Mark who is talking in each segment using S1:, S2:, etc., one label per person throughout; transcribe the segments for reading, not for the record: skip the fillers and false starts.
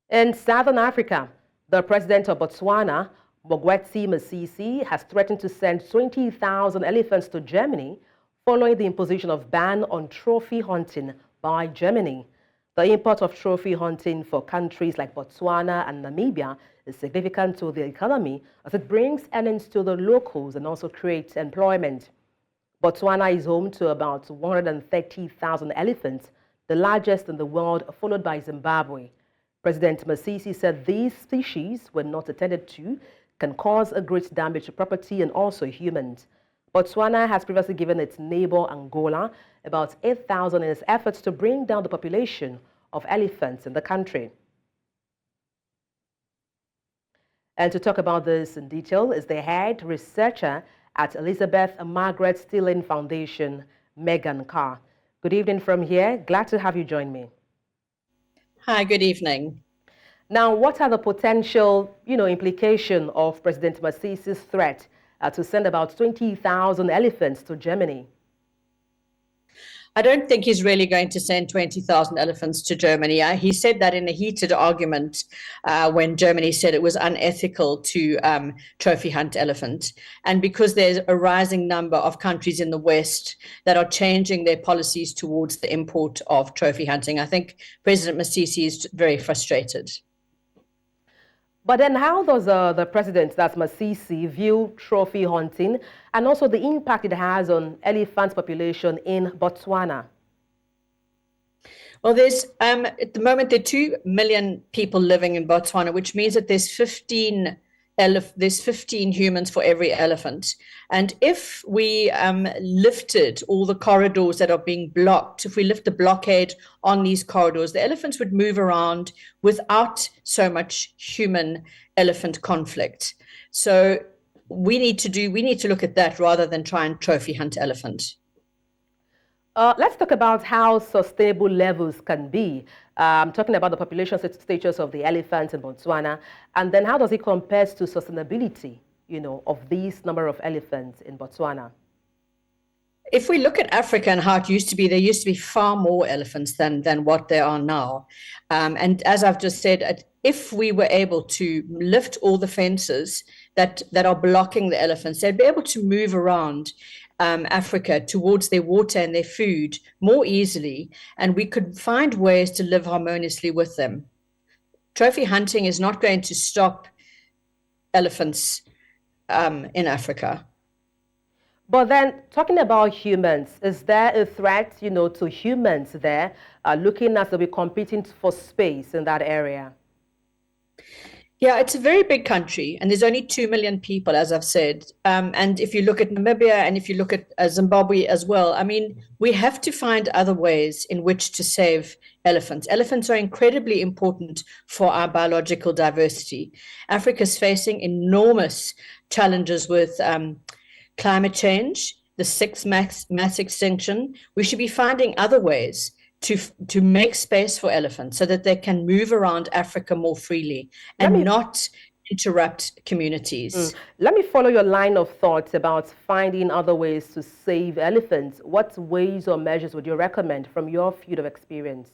S1: In southern Africa, the president of Botswana, Mokgweetsi Masisi, has threatened to send 20,000 elephants to Germany following the imposition of ban on trophy hunting by Germany. The import of trophy hunting for countries like Botswana and Namibia is significant to the economy as it brings earnings to the locals and also creates employment. Botswana is home to about 130,000 elephants, the largest in the world, followed by Zimbabwe. President Masisi said these species, when not attended to, can cause a great damage to property and also humans. Botswana has previously given its neighbor Angola about 8,000 in its efforts to bring down the population of elephants in the country. And to talk about this in detail is the head researcher at Elizabeth Margaret Stilling Foundation, Megan Carr. Good evening from here. Glad to have you join me.
S2: Hi, good evening.
S1: Now, what are the potential, implication of President Masisi's threat to send about 20,000 elephants to Germany?
S2: I don't think he's really going to send 20,000 elephants to Germany. He said that in a heated argument when Germany said it was unethical to trophy hunt elephants. And because there's a rising number of countries in the West that are changing their policies towards the import of trophy hunting, I think President Masisi is very frustrated.
S1: But then how does the president, that's Masisi, view trophy hunting and also the impact it has on elephant population in Botswana?
S2: Well, there's at the moment there are 2 million people living in Botswana, which means that there's 15 humans for every elephant. And if we lifted all the corridors that are being blocked, if we lift the blockade on these corridors, the elephants would move around without so much human elephant conflict. So we need to look at that rather than try and trophy hunt elephant.
S1: Let's talk about how sustainable levels can be. I'm talking about the population status of the elephants in Botswana, and then how does it compare to sustainability, of these number of elephants in Botswana?
S2: If we look at Africa and how it used to be, there used to be far more elephants than what there are now. And as I've just said, if we were able to lift all the fences that are blocking the elephants, they'd be able to move around Africa towards their water and their food more easily, and we could find ways to live harmoniously with them. Trophy hunting is not going to stop elephants in Africa.
S1: But then, talking about humans, is there a threat, to humans there, looking as though we're competing for space in that area?
S2: Yeah, it's a very big country, and there's only 2 million people, as I've said. And if you look at Namibia and if you look at Zimbabwe as well, I mean, we have to find other ways in which to save elephants. Elephants are incredibly important for our biological diversity. Africa's facing enormous challenges with climate change, the sixth mass extinction. We should be finding other ways to make space for elephants so that they can move around Africa more freely and not interrupt communities.
S1: Let me follow your line of thought about finding other ways to save elephants. What ways or measures would you recommend from your field of experience?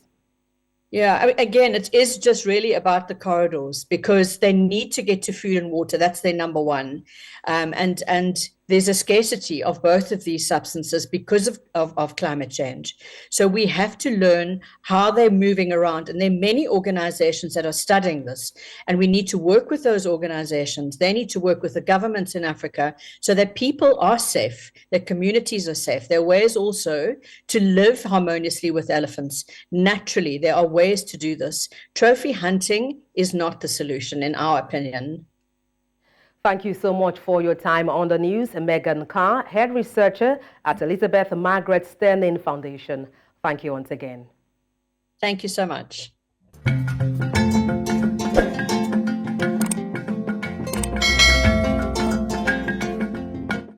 S2: Yeah, I mean, again, it is just really about the corridors because they need to get to food and water. That's their number one. And there's a scarcity of both of these substances because of climate change. So we have to learn how they're moving around. And there are many organizations that are studying this. And we need to work with those organizations. They need to work with the governments in Africa so that people are safe, that communities are safe. There are ways also to live harmoniously with elephants. Naturally, there are ways to do this. Trophy hunting is not the solution, in our opinion.
S1: Thank you so much for your time on the news. Megan Carr, head researcher at Elizabeth Margaret Stilling Foundation. Thank you once again.
S2: Thank you so much.